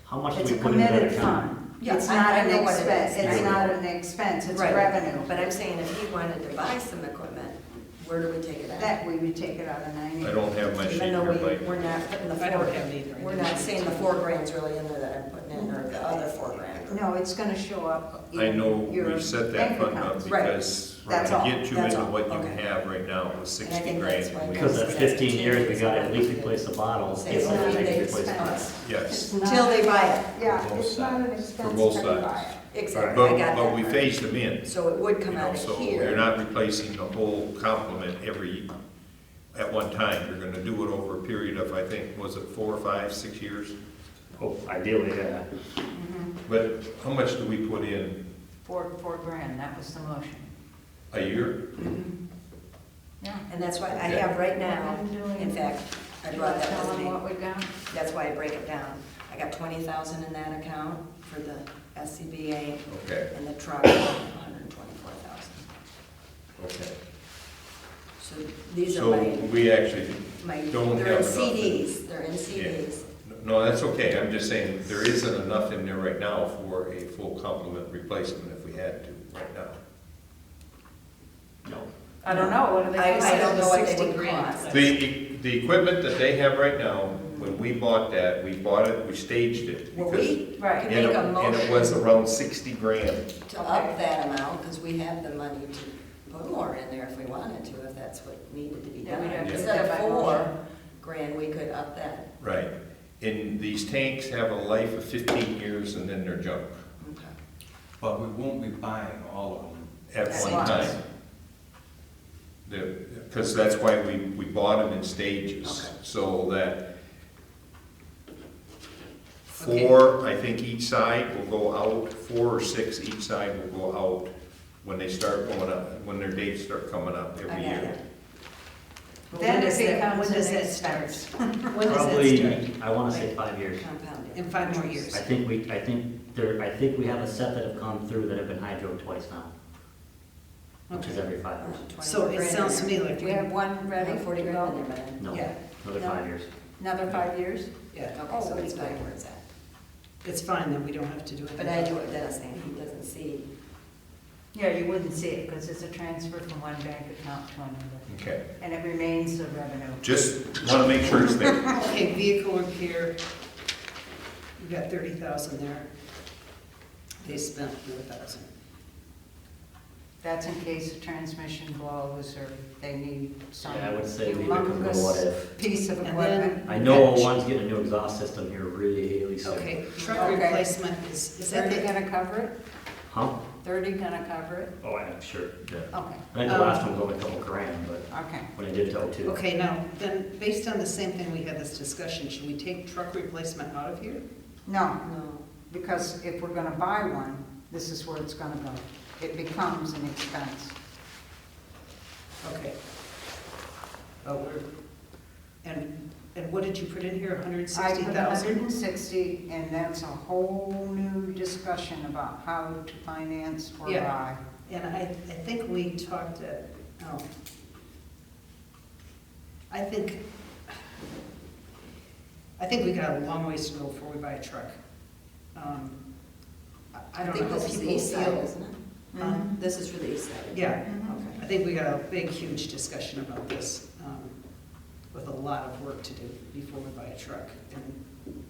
S6: How much do
S1: it's
S6: we
S1: a
S6: put into that
S1: committed
S6: account?
S1: fund.
S4: Yeah,
S1: It's
S4: I
S1: not an
S4: know what it
S1: expense,
S4: is.
S1: it's
S4: I know.
S1: not an expense, it's
S4: Right.
S1: revenue.
S4: But I'm saying if he wanted to buy some equipment, where do we take it at?
S1: That, we would take it out of 90.
S3: I don't have my sheet
S4: Even though
S3: here, Mike.
S4: we're not putting the
S2: I don't
S4: four,
S2: have it either.
S4: we're not saying the 4 grand's really in there that I'm putting in, or the other 4 grand.
S1: No, it's gonna show up
S3: I know
S1: in your
S3: we set that
S1: bank
S3: fund up
S1: accounts.
S4: Right.
S3: because to
S1: That's all.
S3: get you
S4: That's
S3: into
S4: all.
S3: what you
S4: Okay.
S3: have right now was
S4: And I
S3: 60
S4: think
S3: grand.
S4: that's why-
S6: Because at 15 years, we gotta at least replace the bottle.
S4: Say
S6: It's
S4: it's
S6: like
S4: not
S6: we
S4: an
S6: make replace
S1: expense.
S6: parts.
S3: Yes,
S1: It's not-
S4: Till they buy it.
S1: Yeah,
S5: both
S1: it's not an
S5: sides.
S1: expense
S3: both
S1: till you buy
S3: sides.
S1: it.
S4: Exactly, I
S3: but,
S4: got that.
S3: but we
S4: part.
S3: phased them in.
S4: So it would come
S3: You
S4: out
S3: know,
S4: of
S3: so
S4: here.
S3: you're not replacing the whole complement at one time. You're gonna do it over a period of, I think, was it 4, 5, 6 years?
S6: Oh, ideally, yeah.
S1: Mhm.
S3: But how much do we put in
S1: 4 grand, that was the motion.
S3: a year?
S1: Yeah.
S4: And that's why I
S3: Okay.
S4: have right now,
S1: What I'm doing-
S4: in fact, I brought that
S1: Tell
S4: with
S1: them
S4: me.
S1: what we got?
S4: That's why I break it down. I got 20,000 in that account for the SCBA
S3: Okay,
S4: and the truck, 124,000.
S3: okay.
S4: So these are
S3: So we actually,
S4: my,
S3: don't
S4: they're
S3: have
S4: in
S3: enough.
S4: CDs, they're in CDs.
S3: no, that's okay. I'm just saying, there isn't enough in there right now for a full complement replacement if we had to right now.
S6: No.
S1: I don't know, what do they
S4: I
S1: say?
S4: don't know what they
S2: 60
S4: would
S2: grand.
S4: cost.
S3: The equipment that they have right now, when we bought it, we staged it.
S4: Well,
S3: because-
S4: we
S1: Right.
S4: can
S3: and
S4: make a
S3: it- And it was
S4: motion
S3: around 60 grand.
S4: to up that amount, because we have the money to put more in there if we wanted to, if that's what needed to be
S1: Yeah,
S4: done.
S1: we'd have
S3: to
S4: Instead
S1: do
S4: of
S1: that by
S4: 4
S1: motion.
S4: grand, we could up that.
S3: Right. And these tanks have a life of 15 years and then they're junk
S4: Okay.
S5: But we won't be buying all of them.
S3: at
S4: At
S3: one
S4: once.
S3: time. Because that's why we bought them in stages,
S4: Okay.
S3: so that
S2: Okay.
S3: 4, I think each side will go out, 4 or 6 each side will go out when they start going up, when their dates start coming up
S4: I
S3: every
S4: got
S3: year.
S4: it.
S1: Then it
S2: When
S1: becomes
S2: does
S1: an
S2: that
S1: expense.
S2: start? When does that start?
S6: Probably, I wanna say 5 years.
S4: Compounded.
S2: In 5 more years.
S6: I think we have a set that have come through that have been hydro twice now, which is
S2: Okay.
S6: every 5 years.
S2: So it sounds to me like
S1: We
S2: we,
S1: have one ready,
S4: Have 40
S1: to
S4: grand in
S1: go?
S4: there, man.
S6: No,
S2: Yeah.
S6: another
S1: No.
S6: 5 years.
S1: Another 5 years?
S2: yeah,
S4: Okay, so it's back where it's at.
S2: it's fine, then we don't have to do it.
S4: But I do what Dennis saying, he doesn't see.
S1: Yeah, you wouldn't see it, because it's a transfer from one bank account to another.
S3: Okay,
S1: And it remains the revenue.
S3: just want to make sure it's there.
S2: Okay, vehicle repair, we got 30,000 there. They spent 4,000.
S1: That's in case a transmission blows or they need some
S6: Yeah, I would say leave it 'cause of the what
S1: humongous
S6: if.
S1: piece of
S2: And
S1: equipment.
S6: I know one's getting a new exhaust system here really soon.
S2: Okay, truck
S1: Okay.
S2: replacement is that
S1: 30
S2: the,
S1: gonna cover it?
S6: Huh?
S1: 30 gonna cover it?
S6: Oh, I'm sure, yeah.
S1: Okay,
S6: I think the last one was only a couple grand, but
S1: okay.
S6: when I did tell 2.
S2: okay, now, then, based on the same thing, we had this discussion, should we take truck replacement out of here?
S1: No,
S4: No.
S1: because if we're gonna buy one, this is where it's gonna go. It becomes an expense.
S2: Okay. But and what did you put in here,
S1: I put
S2: 160,000?
S1: 160, and that's a whole new discussion about how to finance or
S2: Yeah.
S1: buy.
S2: And I think we talked at, oh. I think we got a long ways to go before we buy a truck. I don't know how
S4: this is the
S2: people
S4: east side,
S2: feel.
S4: isn't it?
S1: Mhm.
S4: This is for the east side.
S2: Yeah,
S1: Mhm.
S2: I think we got a big, huge discussion about this, with a lot of work to do before we buy a truck. And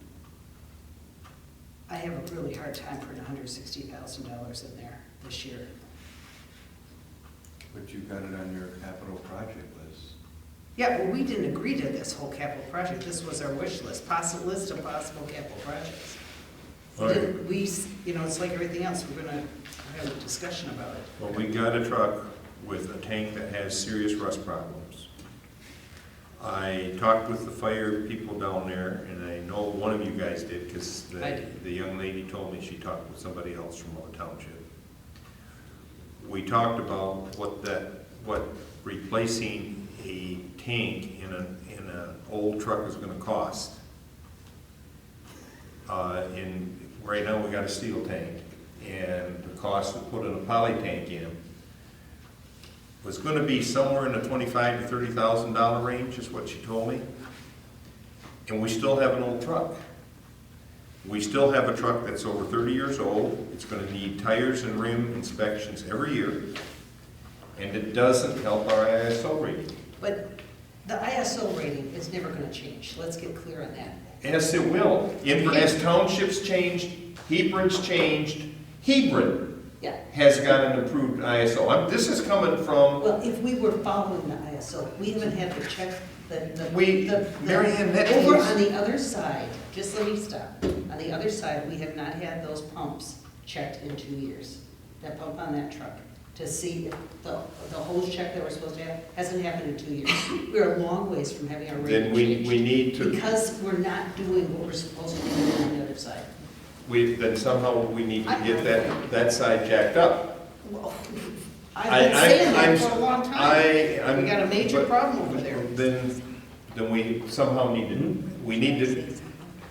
S2: I have a really hard time putting $160,000 in there this year.
S5: But you got it on your capital project list.
S2: Yeah, well, we didn't agree to this whole capital project. This was our wish list, list of possible capital projects. We
S3: Right.
S2: didn't- We, you know, it's like everything else, we're gonna have a discussion about it.
S3: Well, we got a truck with a tank that has serious rust problems. I talked with the fire people down there, and I know one of you guys did, because
S2: I did.
S3: the young lady told me she talked with somebody else from our township. We talked about what replacing a tank in an old truck is gonna cost. Right now, we got a steel tank, and the cost to put in a poly tank in was gonna be somewhere in the $25,000 to $30,000 range, is what she told me. And we still have an old truck. We still have a truck that's over 30 years old. It's gonna need tires and rim inspections every year. And it doesn't help our ISO rating.
S2: But the ISO rating is never gonna change. Let's get clear on that.
S3: Yes, it will. As townships changed, Hebron's changed, Hebron
S2: Yeah.
S3: has got an improved ISO. This is coming from,
S2: Well, if we were following the ISO, we haven't had to check
S3: MaryAnne, that
S2: over
S3: means-
S2: on the other side, just let me stop. On the other side, we have not had those pumps checked in 2 years. That pump on that truck, to see if the hose check that we're supposed to have hasn't happened in 2 years. We're a long ways from having our
S3: then
S2: rating
S3: we
S2: changed.
S3: need to,
S2: Because we're not doing what we're supposed to be doing on the other side.
S3: then somehow we need to get that side jacked up.
S2: Well, I've been saying that for a long time.
S3: I'm-
S2: We got a major
S3: but-
S2: problem over there.
S3: Then we somehow need to,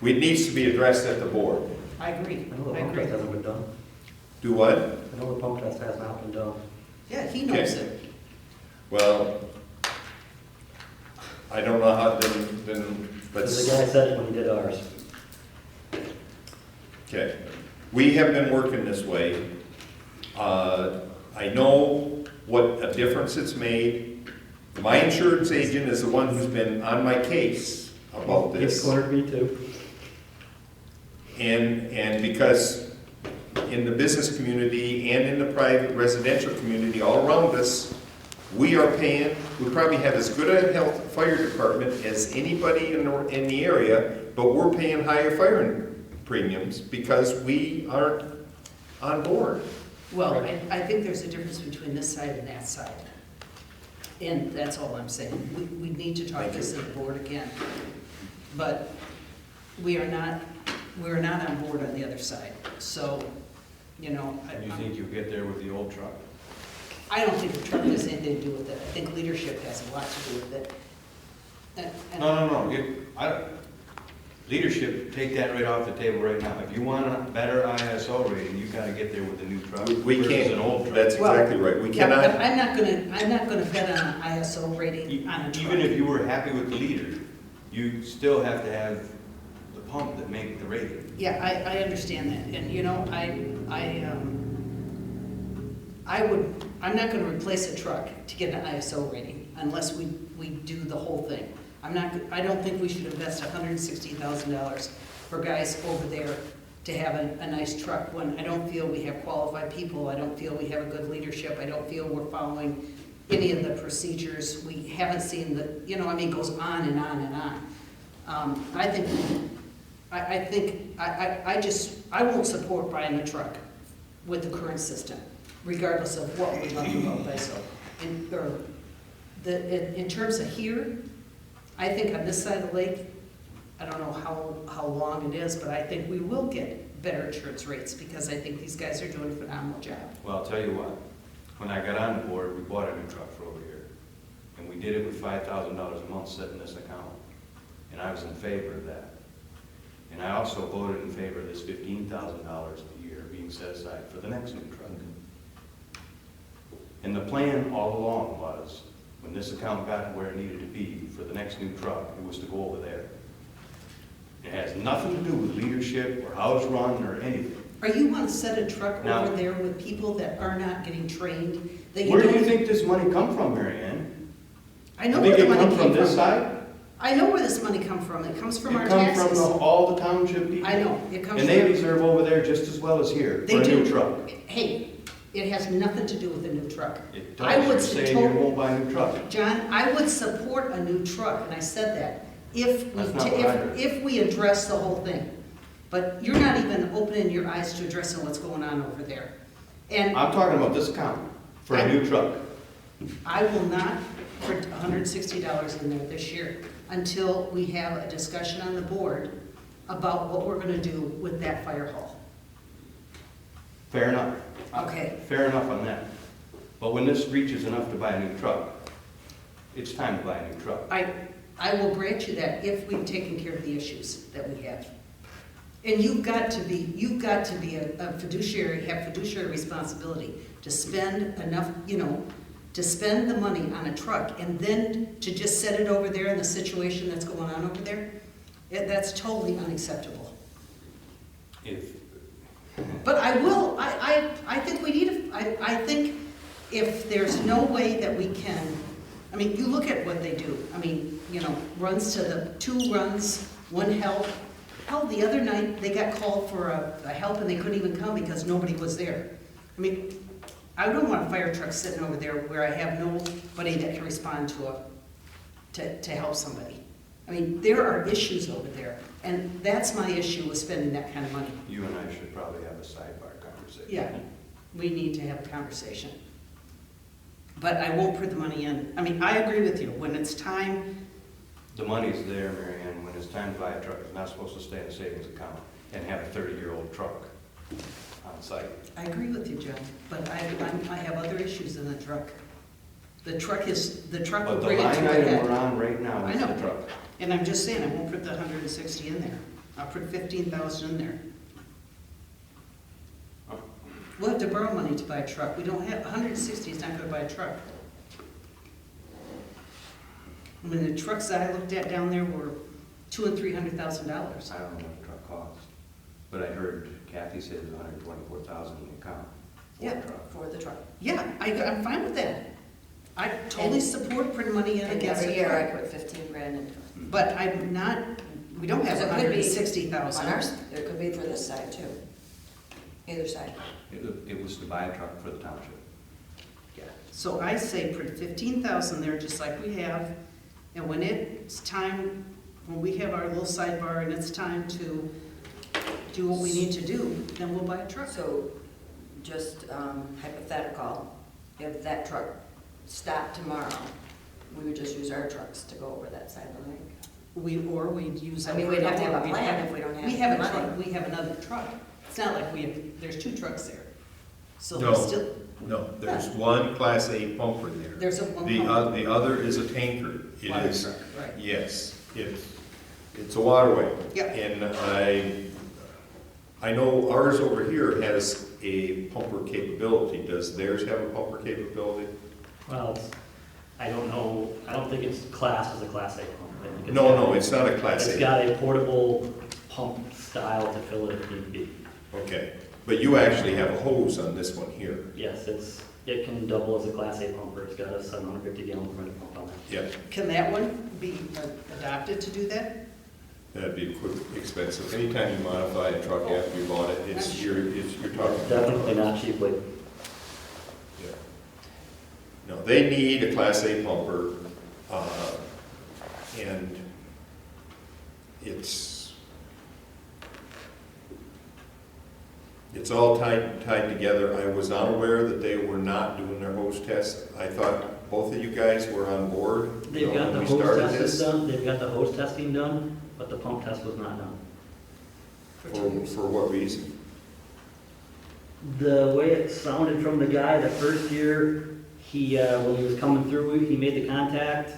S3: it needs to be addressed at the board.
S2: I agree,
S6: I know the
S2: I
S6: pump
S2: agree.
S6: test hasn't been done.
S3: Do what?
S6: I know the pump test has not been done.
S2: Yeah, he knows
S3: Okay.
S2: it.
S3: Well, I don't know how, then,
S6: The
S3: let's,
S6: guy said it when he did ours.
S3: okay. We have been working this way. I know what a difference it's made. My insurance agent is the one who's been on my case about
S6: He's
S3: this.
S6: cornered me too.
S3: And because in the business community and in the private residential community all around us, we are paying, we probably have as good a health fire department as anybody in the area, but we're paying higher fire premiums because we aren't on board.
S2: Well, I think there's a difference between this side and that side. And that's all I'm saying. We need to talk this at the board again. But we're not on board on the other side. So, you know,
S5: And you think you'll get there with the old truck?
S2: I don't think the truck has anything to do with it. I think leadership has a lot to do with it. And-
S5: No. Leadership, take that right off the table right now. If you want a better ISO rating, you gotta get there with a new truck.
S3: We
S5: versus
S3: can't,
S5: an old truck.
S3: that's
S2: Well,
S3: exactly right. We
S2: Yeah, but
S3: cannot,
S2: I'm not gonna bet on an ISO rating on a truck.
S5: Even if you were happy with the leader, you still have to have the pump that make the rating.
S2: Yeah, I understand that, and you know, I'm not gonna replace a truck to get an ISO rating unless we do the whole thing. I don't think we should invest $160,000 for guys over there to have a nice truck when I don't feel we have qualified people, I don't feel we have a good leadership, I don't feel we're following any of the procedures, we haven't seen the, you know, I mean, it goes on and on and on. I won't support buying a truck with the current system, regardless of what we're talking about ISO. In terms of here, I think on this side of the lake, I don't know how long it is, but I think we will get better insurance rates because I think these guys are doing a phenomenal job.
S5: Well, I'll tell you what, when I got on the board, we bought a new truck for over here. And we did it with $5,000 a month sitting in this account. And I was in favor of that. And I also voted in favor of this $15,000 a year being set aside for the next new truck. And the plan all along was, when this account got to where it needed to be for the next new truck, it was to go over there. It has nothing to do with leadership or how it's run or anything.
S2: Are you want to set a truck
S5: Now-
S2: over there with people that are not getting trained? That
S5: Where do you
S2: don't-
S5: think this money come from, MaryAnne?
S2: I know
S5: You
S2: where
S5: think
S2: the
S5: it
S2: money
S5: come
S2: came
S5: from this
S2: from.
S5: side?
S2: I know where this money comes from. It comes from our
S5: It comes
S2: taxes.
S5: from all the township people.
S2: I know, it comes
S5: And they
S2: from,
S5: deserve over there just as well as here
S2: They
S5: for a new
S2: do.
S5: truck.
S2: hey, it has nothing to do with a new truck.
S5: It
S2: I
S5: does,
S2: would
S5: you're saying you won't buy a new truck.
S2: John, I would support a new truck, and I said that, if
S5: That's not what I heard.
S2: if we address the whole thing. But you're not even opening your eyes to addressing what's going on over there. And
S5: I'm talking about this account for a new truck.
S2: I will not put $160 in there this year until we have a discussion on the board about what we're gonna do with that fire hall.
S5: Fair enough.
S2: Okay.
S5: Fair enough on that. But when this reaches enough to buy a new truck, it's time to buy a new truck.
S2: I will grant you that if we've taken care of the issues that we have. And you've got to be a fiduciary, have fiduciary responsibility to spend enough, you know, to spend the money on a truck and then to just set it over there in the situation that's going on over there. That's totally unacceptable.
S5: If,
S2: But I think we need, I think if there's no way that we can, I mean, you look at what they do. I mean, you know, runs to the, 2 runs, 1 help. Hell, the other night, they got called for a help and they couldn't even come because nobody was there. I mean, I don't want a fire truck sitting over there where I have nobody that can respond to help somebody. I mean, there are issues over there, and that's my issue with spending that kind of money.
S5: you and I should probably have a sidebar conversation.
S2: Yeah, we need to have a conversation. But I won't put the money in. I mean, I agree with you, when it's time,
S5: The money's there, Mary Ann, when it's time to buy a truck, it's not supposed to stay in a savings account and have a 30-year-old truck on site.
S2: I agree with you, Joe, but I have other issues than the truck. The truck will
S5: But the
S2: bring it to
S5: line
S2: a
S5: item
S2: head.
S5: we're on right now
S2: I
S5: is the
S2: know.
S5: truck.
S2: And I'm just saying, I won't put the 160 in there. I'll put 15,000 in there. We'll have to borrow money to buy a truck. We don't have, 160 is not gonna buy a truck. I mean, the trucks that I looked at down there were $200,000 and $300,000.
S5: I don't know what the truck costs, but I heard Kathy say there's 124,000 in the account for
S2: Yeah.
S5: a truck.
S4: For the truck.
S2: Yeah, I'm fine with that. I totally support putting money in
S4: And
S2: against
S4: every
S2: a
S4: year I
S2: truck.
S4: put 15 grand into it.
S2: But I'm not, we don't have
S4: Because it could be
S2: 160,000.
S4: On ours, it could be for this side too. Either side.
S5: It was to buy a truck for the township.
S2: Yeah. So I say put 15,000 there, just like we have, and when it's time, when we have our little sidebar and it's time to do what we need to do, then we'll buy a truck.
S4: So, just hypothetical, if that truck stopped tomorrow, we would just use our trucks to go over that side of the lake.
S2: Or we'd use.
S4: I mean, we'd have to have a
S2: we'd
S4: plan if we don't have
S2: We have a
S4: money.
S2: truck, we have another truck. It's not like we have, there's 2 trucks there. So
S3: No.
S2: there's still,
S3: No, there's one Class A pumper there.
S2: there's a one.
S3: The other is a tanker. It
S2: Water
S3: is,
S2: truck, right.
S3: yes, it's a waterway.
S2: Yeah.
S3: And I know ours over here has a pumper capability. Does theirs have a pumper capability?
S6: Well, I don't know, I don't think it's classed as a Class A pump. I think
S3: No, it's not a Class
S6: It's
S3: A.
S6: got a portable pump style to fill it if need be.
S3: Okay, but you actually have a hose on this one here.
S6: Yes, it can double as a Class A pumper. It's got a 750 gallon permanent pump on it.
S3: Yeah,
S2: Can that one be adopted to do that?
S3: that'd be quick, expensive. Anytime you modify a truck after you bought it, you're talking.
S6: Definitely not cheaply.
S3: Yeah. No, they need a Class A pumper, and it's all tied together. I was not aware that they were not doing their hose test. I thought both of you guys were on board.
S6: They've got
S3: when
S6: the
S3: we
S6: hose
S3: started
S6: testing
S3: this.
S6: done, they've got the hose testing done, but the pump test was not done.
S3: For what reason?
S6: The way it sounded from the guy, the first year, he, when he was coming through, he made the contact,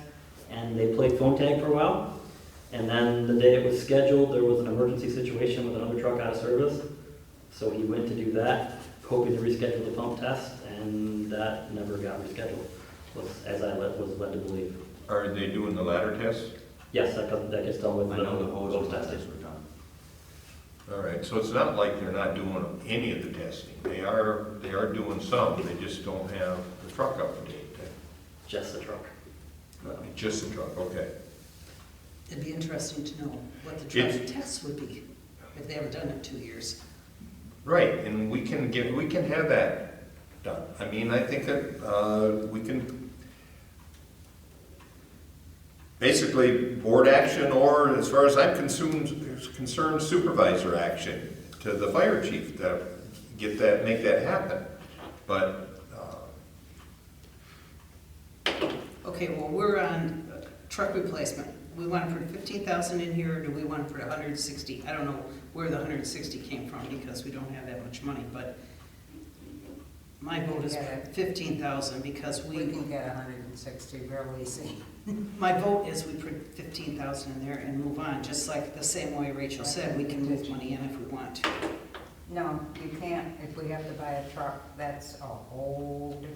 S6: and they played phone tag for a while. And then the day it was scheduled, there was an emergency situation with another truck out of service. So he went to do that, hoping to reschedule the pump test, and that never got rescheduled, as I was led to believe.
S3: Are they doing the ladder test?
S6: Yes, that gets done with
S5: I know the hose and
S6: testing.
S5: tests were done.
S3: All right, so it's not like they're not doing any of the testing. They are doing some, they just don't have the truck up to date.
S6: Just the truck.
S3: Just the truck, okay.
S2: It'd be interesting to know what the
S3: It's-
S2: truck test would be, if they haven't done it in 2 years.
S3: Right, and we can have that done. I mean, I think that, we can, basically, board action, or as far as I'm concerned, supervisor action to the fire chief to make that happen. But,
S2: Okay, well, we're on truck replacement. We want to put 15,000 in here, or do we want to put 160? I don't know where the 160 came from, because we don't have that much money, but my vote is 15,000, because
S1: We can get 160 real easy.
S2: my vote is we put 15,000 in there and move on, just like the same way Rachel said, we can move money in if we want to.
S1: No, you can't. If we have to buy a truck, that's a whole different